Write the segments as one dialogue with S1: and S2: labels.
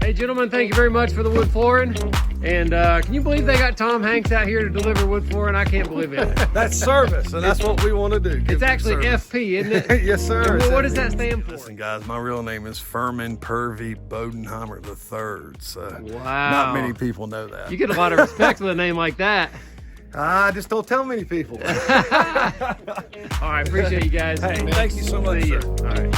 S1: Hey, gentlemen, thank you very much for the wood flooring. And can you believe they got Tom Hanks out here to deliver wood flooring? I can't believe it.
S2: That's service, and that's what we want to do.
S1: It's actually
S2: service.
S1: FP, isn't it?
S2: Yes, sir.
S1: What does that stand for?
S2: Listen, guys, my real name is Furman Purvey Bodenheimer III. So
S1: wow.
S2: Not many people know that.
S1: You get a lot of respect with a name like that.
S2: I just don't tell many people.
S1: All right, appreciate you guys.
S2: Hey, thank you so much, sir.
S1: All right.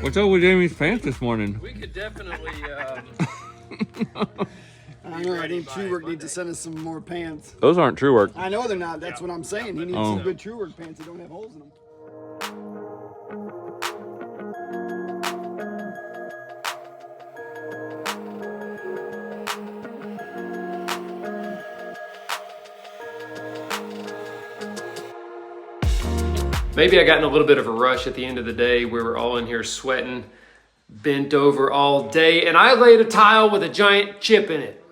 S3: What's up with Jamie's pants this morning?
S1: We could definitely.
S4: I know. I think True Work needs to send us some more pants.
S3: Those aren't True Work.
S4: I know they're not. That's what I'm saying. He needs some good True Work pants that don't have holes in them.
S1: Maybe I got in a little bit of a rush at the end of the day. We were all in here sweating, bent over all day, and I laid a tile with a giant chip in it.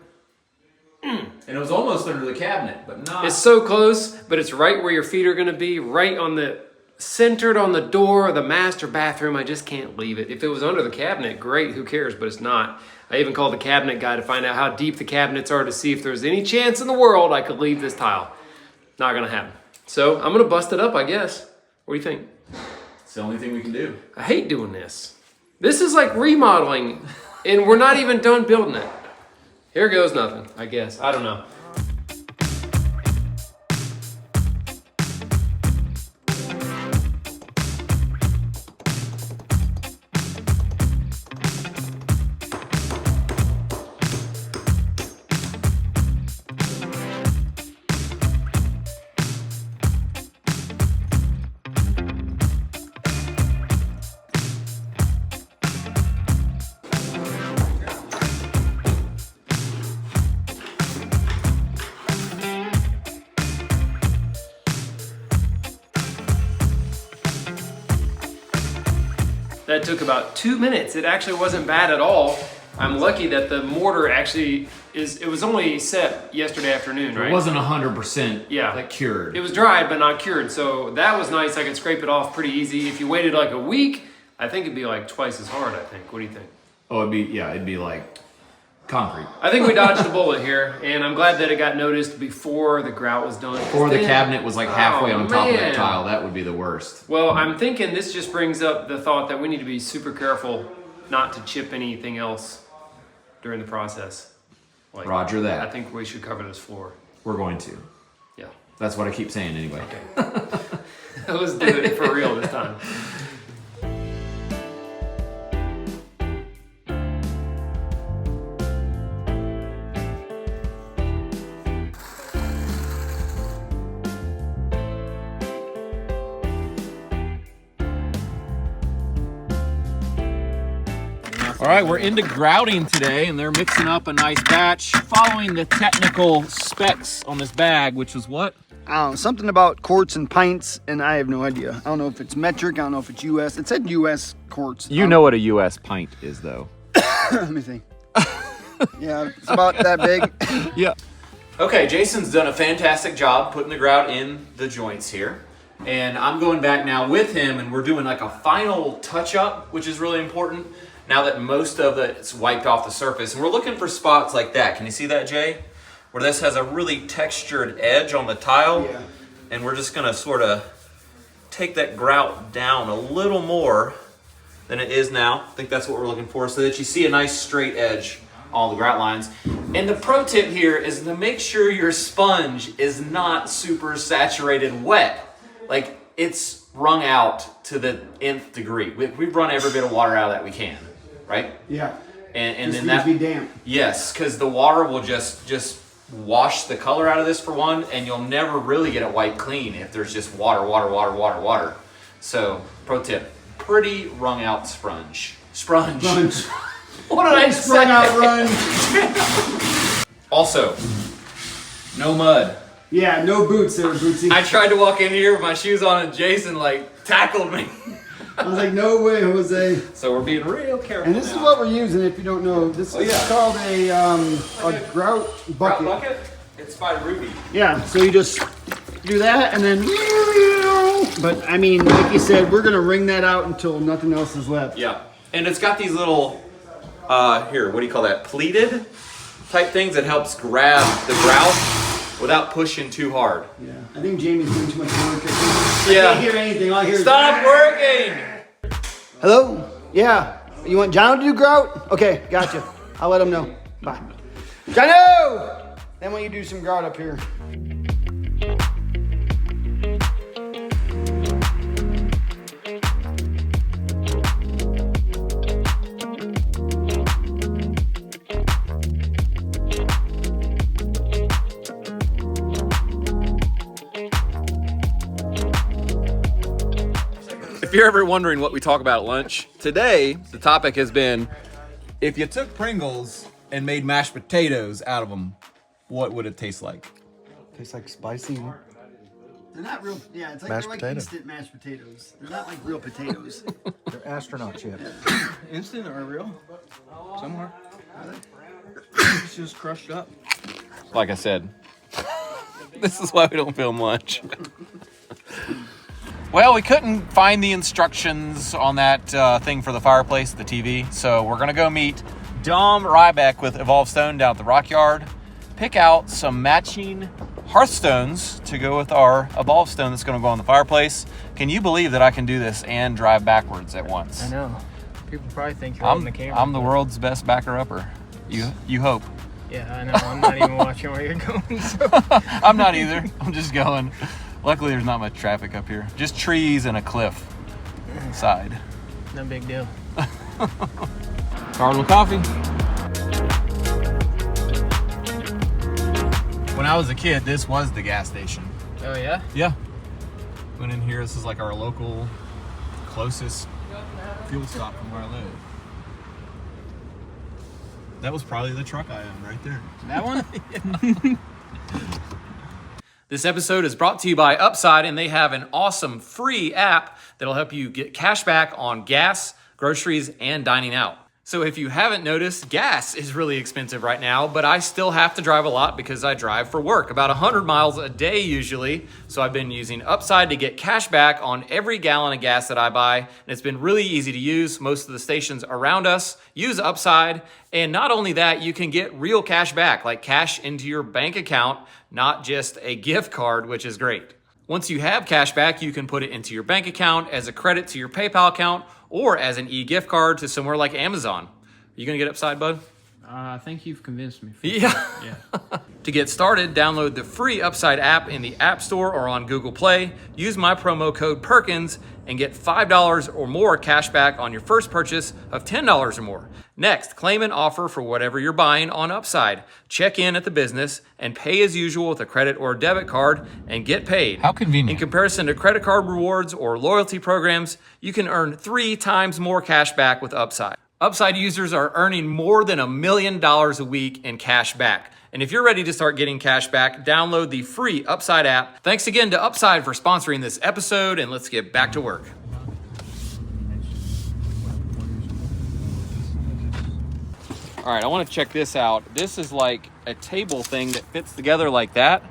S5: And it was almost under the cabinet, but not.
S1: It's so close, but it's right where your feet are gonna be, right on the, centered on the door of the master bathroom. I just can't leave it. If it was under the cabinet, great, who cares, but it's not. I even called the cabinet guy to find out how deep the cabinets are to see if there's any chance in the world I could leave this tile. Not gonna happen. So I'm gonna bust it up, I guess. What do you think?
S5: It's the only thing we can do.
S1: I hate doing this. This is like remodeling, and we're not even done building it. Here goes nothing, I guess. I don't know. That took about 2 minutes. It actually wasn't bad at all. I'm lucky that the mortar actually it was only set yesterday afternoon, right?
S5: It wasn't 100%
S1: Yeah.
S5: like cured.
S1: It was dried, but not cured. So that was nice. I could scrape it off pretty easy. If you waited like a week, I think it'd be like twice as hard, I think. What do you think?
S5: Oh, it'd be like concrete.
S1: I think we dodged a bullet here, and I'm glad that it got noticed before the grout was done.
S5: Or the cabinet was like halfway on top of
S1: man.
S5: that tile. That would be the worst.
S1: Well, I'm thinking this just brings up the thought that we need to be super careful not to chip anything else during the process. Like,
S5: Roger that.
S1: I think we should cover this floor.
S5: We're going to.
S1: Yeah.
S5: That's what I keep saying anyway.
S1: Let's do it for real this time.
S5: All right, we're into grouting today, and they're mixing up a nice batch, following the technical specs on this bag, which was what?
S4: I don't know, something about quarts and pints, and I have no idea. I don't know if it's metric. I don't know if it's U.S. It said U.S. quarts.
S3: You know what a U.S. pint is, though.
S4: Let me think. Yeah, it's about that big.
S3: Yeah.
S5: Okay, Jason's done a fantastic job putting the grout in the joints here. And I'm going back now with him, and we're doing like a final touch-up, which is really important, now that most of it's wiped off the surface. And we're looking for spots like that. Can you see that, Jay? Where this has a really textured edge on the tile.
S4: Yeah.
S5: And we're just gonna sort of take that grout down a little more than it is now. I think that's what we're looking for, so that you see a nice straight edge on the grout lines. And the pro tip here is to make sure your sponge is not super saturated wet. Like, it's wrung out to the nth degree. We've run every bit of water out of that we can, right?
S4: Yeah.
S5: And
S4: Just
S5: then
S4: needs
S5: that
S4: to be damp.
S5: Yes, because the water will just wash the color out of this for one, and you'll never really get it wiped clean if there's just water. So, pro tip, pretty wrung out sponge. What did I say?
S4: Sprung out run.
S5: Also, no mud.
S4: Yeah, no boots there, Bootsy.
S5: I tried to walk in here with my shoes on, and Jason tackled me.
S4: I was like, no way, Jose.
S5: So we're being real careful.
S4: And this is what we're using, if you don't know. This is called a grout bucket.
S5: Grout bucket? It's by Ruby.
S4: Yeah, so you just do that and then. But I mean, like you said, we're gonna wring that out until nothing else is left.
S5: Yeah. And it's got these little, here, what do you call that? Pleated type things that helps grab the grout without pushing too hard.
S4: Yeah, I think Jamie's doing too much work.
S5: Yeah.
S4: I can't hear anything. All I hear is
S5: Stop working!
S4: Hello? Yeah. You want John to do grout? Okay, gotcha. I'll let him know. Bye. Jono! Then when you do some grout up here.
S5: If you're ever wondering what we talk about at lunch, today the topic has been, if you took Pringles and made mashed potatoes out of them, what would it taste like?
S2: Tastes like spicy.
S4: They're not real. Yeah, it's like
S2: Mashed
S4: they're like
S2: potato.
S4: instant mashed potatoes. They're not like real potatoes.
S2: They're astronaut chips.
S6: Instant or real? Somewhere. It's just crushed up.
S5: Like I said, this is why we don't film lunch. Well, we couldn't find the instructions on that thing for the fireplace, the TV, so we're gonna go meet Dom Ryback with Evolve Stone down at the Rock Yard, pick out some matching hearthstones to go with our Evolve Stone that's gonna go on the fireplace. Can you believe that I can do this and drive backwards at once?
S6: I know. People probably think you're holding the camera.
S5: I'm the world's best backer-upper. You hope.
S6: Yeah, I know. I'm not even watching where you're going. So.
S5: I'm not either. I'm just going. Luckily, there's not much traffic up here. Just trees and a cliff side.
S6: No big deal.
S5: Cardinal coffee. When I was a kid, this was the gas station.
S6: Oh, yeah?
S5: Yeah. Went in here. This is like our local closest fuel stop from where I live. That was probably the truck I am right there.
S6: That one?
S5: This episode is brought to you by Upside, and they have an awesome free app that'll help you get cash back on gas, groceries, and dining out. So if you haven't noticed, gas is really expensive right now, but I still have to drive a lot because I drive for work, about 100 miles a day usually. So I've been using Upside to get cash back on every gallon of gas that I buy, and it's been really easy to use. Most of the stations around us use Upside, and not only that, you can get real cash back, like cash into your bank account, not just a gift card, which is great. Once you have cash back, you can put it into your bank account as a credit to your PayPal account or as an e-gift card to somewhere like Amazon. Are you gonna get Upside, bud?
S6: I think you've convinced me.
S5: Yeah. To get started, download the free Upside app in the App Store or on Google Play. Use my promo code Perkins and get $5 or more cash back on your first purchase of $10 or more. Next, claim an offer for whatever you're buying on Upside. Check in at the business and pay as usual with a credit or debit card and get paid. How convenient. In comparison to credit card rewards or loyalty programs, you can earn 3 times more cash back with Upside. Upside users are earning more than $1 million a week in cash back. And if you're ready to start getting cash back, download the free Upside app. Thanks again to Upside for sponsoring this episode, and let's get back to work. All right, I want to check this out. This is like a table thing that fits together like that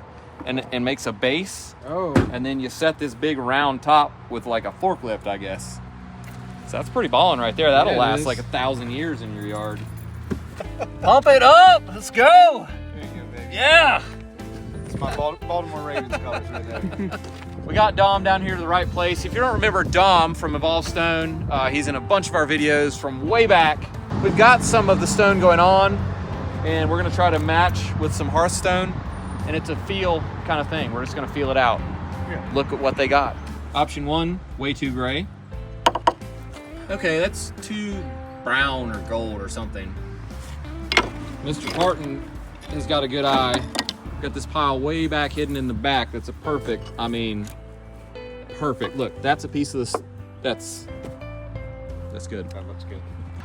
S5: and makes a base.
S6: Oh.
S5: And then you set this big round top with like a forklift, I guess. So that's pretty ballin' right there. That'll last like 1,000 years in your yard.
S6: Pump it up! Let's go! Yeah!
S2: It's my Baltimore Ravens colors right there.
S5: We got Dom down here to the right place. If you don't remember Dom from Evolve Stone, he's in a bunch of our videos from way back. We've got some of the stone going on, and we're gonna try to match with some hearthstone, and it's a feel kind of thing. We're just gonna feel it out. Yeah. Look at what they got. Option 1, way too gray. Okay, that's too brown or gold or something. Mr. Parton has got a good eye. Got this pile way back hidden in the back. That's a perfect, perfect. Look, that's a piece of this, that's good. That looks good.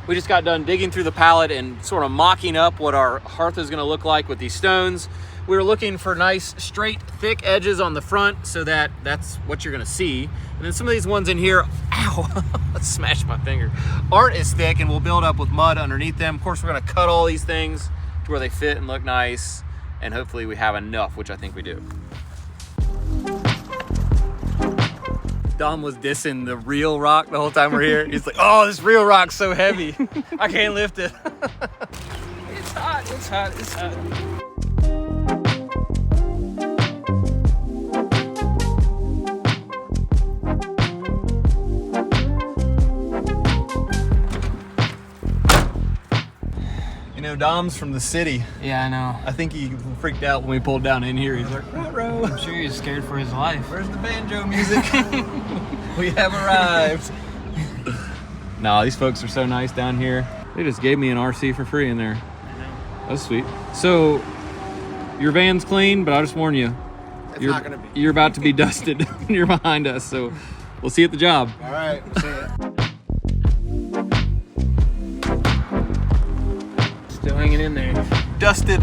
S5: We just got done digging through the pallet and sort of mocking up what our hearth is gonna look like with these stones. We were looking for nice, straight, thick edges on the front so that that's what you're gonna see. And then some of these ones in here, ow, smashed my finger, aren't as thick, and we'll build up with mud underneath them. Of course, we're gonna cut all these things to where they fit and look nice, and hopefully we have enough, which I think we do.
S6: Dom was dissing the real rock the whole time we're here. He's like, oh, this real rock's so heavy. I can't lift it. It's hot, it's hot, it's hot. You know, Dom's from the city.
S7: Yeah, I know.
S6: I think he freaked out when we pulled down in here. He's like, ruh-roh.
S7: I'm sure he's scared for his life.
S6: Where's the banjo music? We have arrived. No, these folks are so nice down here. They just gave me an RC for free in there.
S7: I know.
S6: That's sweet. So, your van's clean, but I'll just warn you.
S4: It's not gonna be.
S6: You're about to be dusted when you're behind us, so we'll see you at the job.
S4: All right, we'll see it.
S7: Still hanging in there.
S6: Dusted.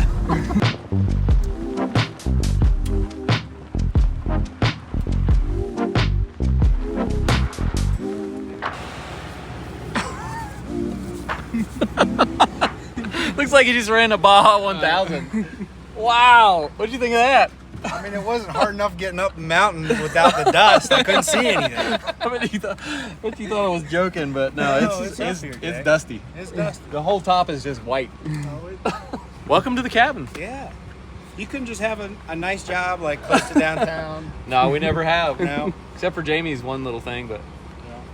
S6: Looks like he just ran a Baja 1000. Wow, what'd you think of that?
S8: I mean, it wasn't hard enough getting up the mountain without the dust. I couldn't see anything.
S6: I bet you thought I was joking, but no, it's dusty.
S8: It's dusty.
S6: The whole top is just white. Welcome to the cabin.
S8: Yeah. You couldn't just have a nice job like close to downtown.
S6: No, we never have.
S8: No.
S6: Except for Jamie's one little thing, but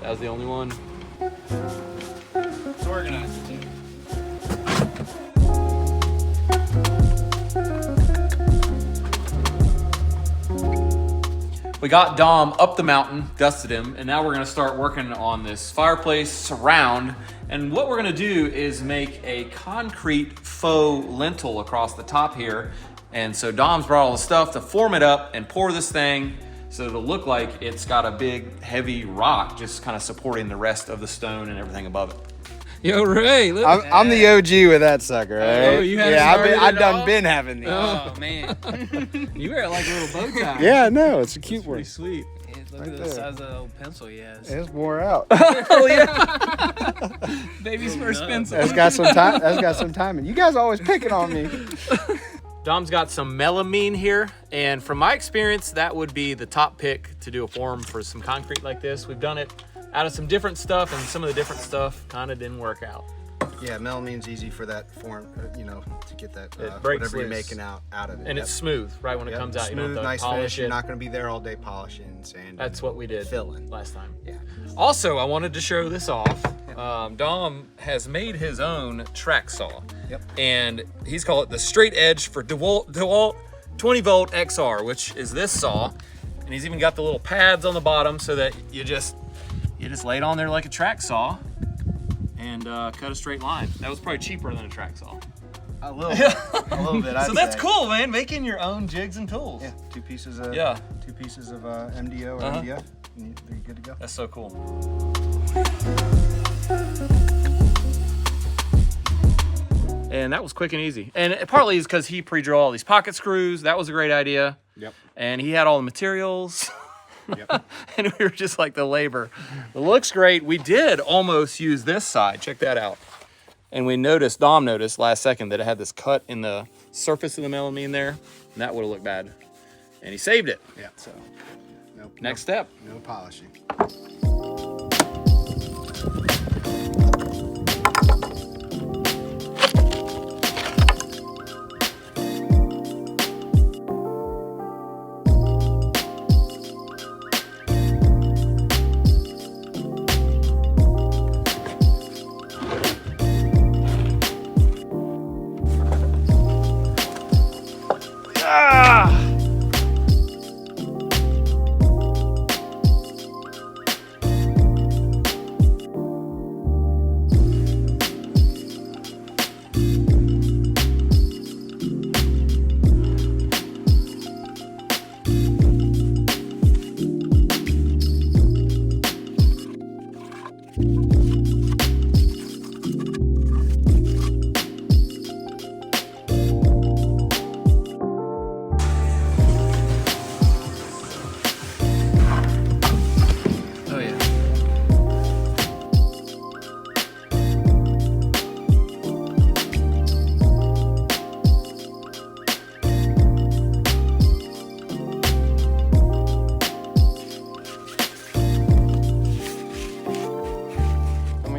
S6: that was the only one.
S8: It's organized.
S5: We got Dom up the mountain, dusted him, and now we're gonna start working on this fireplace surround. And what we're gonna do is make a concrete faux lintel across the top here. And so Dom's brought all the stuff to form it up and pour this thing so it'll look like it's got a big, heavy rock just kind of supporting the rest of the stone and everything above it.
S6: Yo, Ray, look.
S8: I'm the OG with that sucker, right?
S6: Oh, you haven't
S8: yeah,
S6: started
S8: I've
S6: at all?
S8: done been having these.
S7: Oh, man.
S6: You wear it like a little bow tie.
S8: Yeah, no, it's a cute one.
S6: Pretty sweet.
S7: Hey, look
S8: Right
S7: at the
S8: there.
S7: size of the old pencil he has.
S8: It's wore out.
S6: Oh, yeah. Baby's first pencil.
S8: That's got some time. That's got some timing. You guys always picking on me.
S5: Dom's got some melamine here, and from my experience, that would be the top pick to do a form for some concrete like this. We've done it out of some different stuff, and some of the different stuff kind of didn't work out.
S8: Yeah, melamine's easy for that form, to get that
S5: It breaks
S8: whatever you're
S5: loose.
S8: making out of it.
S5: And it's smooth, right, when it
S8: Yep.
S5: comes out. You don't
S8: Smooth,
S5: have to
S8: nice
S5: polish
S8: finish.
S5: it.
S8: You're not going to be there all day polishing, sanding.
S5: That's what we did
S8: Filling.
S5: last time.
S8: Yeah.
S5: Also, I wanted to show this off. Dom has made his own track saw.
S8: Yep.
S5: And he's called it the straight edge for DeWalt 20 volt XR, which is this saw. And he's even got the little pads on the bottom so that you just lay it on there like a track saw and cut a straight line. That was probably cheaper than a track saw.
S8: A little bit. I'd
S5: So that's
S8: say.
S5: cool, man. Making your own jigs and tools.
S8: Yeah, two pieces of MDO or
S5: Uh-huh.
S8: MDF. And you're good to go.
S5: That's so cool. And that was quick and easy. And it partly is because he pre-drew all these pocket screws. That was a great idea.
S8: Yep.
S5: And he had all the materials.
S8: Yep.
S5: And we were just like the labor. It looks great. We did almost use this side. Check that out. And Dom noticed last second that it had this cut in the surface of the melamine there. And that would have looked bad. And he saved it.
S8: Yeah. So, nope.
S5: Next step.
S8: No polishing.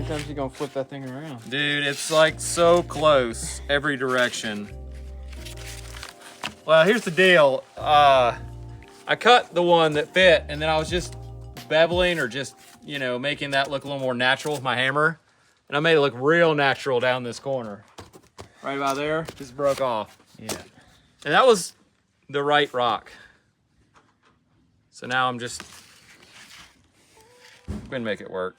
S7: times you gonna flip that thing around?
S6: Dude, it's like so close every direction. Well, here's the deal. I cut the one that fit, and then I was just beveling or just, you know, making that look a little more natural with my hammer. And I made it look real natural down this corner. Right about there, just broke off.
S7: Yeah.
S6: And that was the right rock. So now I'm just gonna make it work.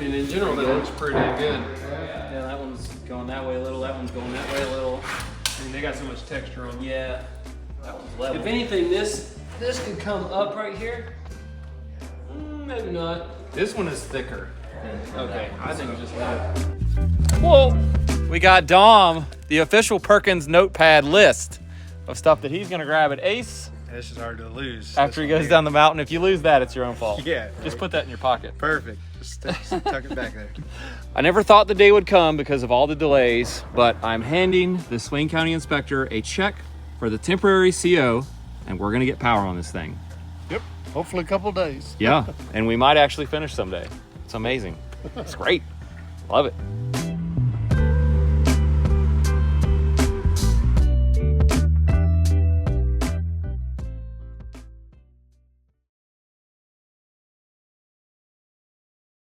S1: In general, that looks pretty damn good.
S6: Yeah, that one's going that way a little, that one's going that way a little.
S1: I mean, they got so much texture on them.
S6: Yeah, that one's level.
S1: If anything, this could come up right here. Maybe not.
S6: This one is thicker.
S1: Okay, I think just that.
S6: Well, we got Dom, the official Perkins notepad list of stuff that he's gonna grab at Ace
S8: This is hard to lose.
S6: after he goes down the mountain. If you lose that, it's your own fault.
S8: Yeah.
S6: Just put that in your pocket.
S8: Perfect. Just tuck it back there.
S6: I never thought the day would come because of all the delays, but I'm handing the Swain County Inspector a check for the temporary CO, and we're gonna get power on this thing.
S8: Yep. Hopefully a couple days.
S6: Yeah, and we might actually finish someday. It's amazing. It's great. Love it.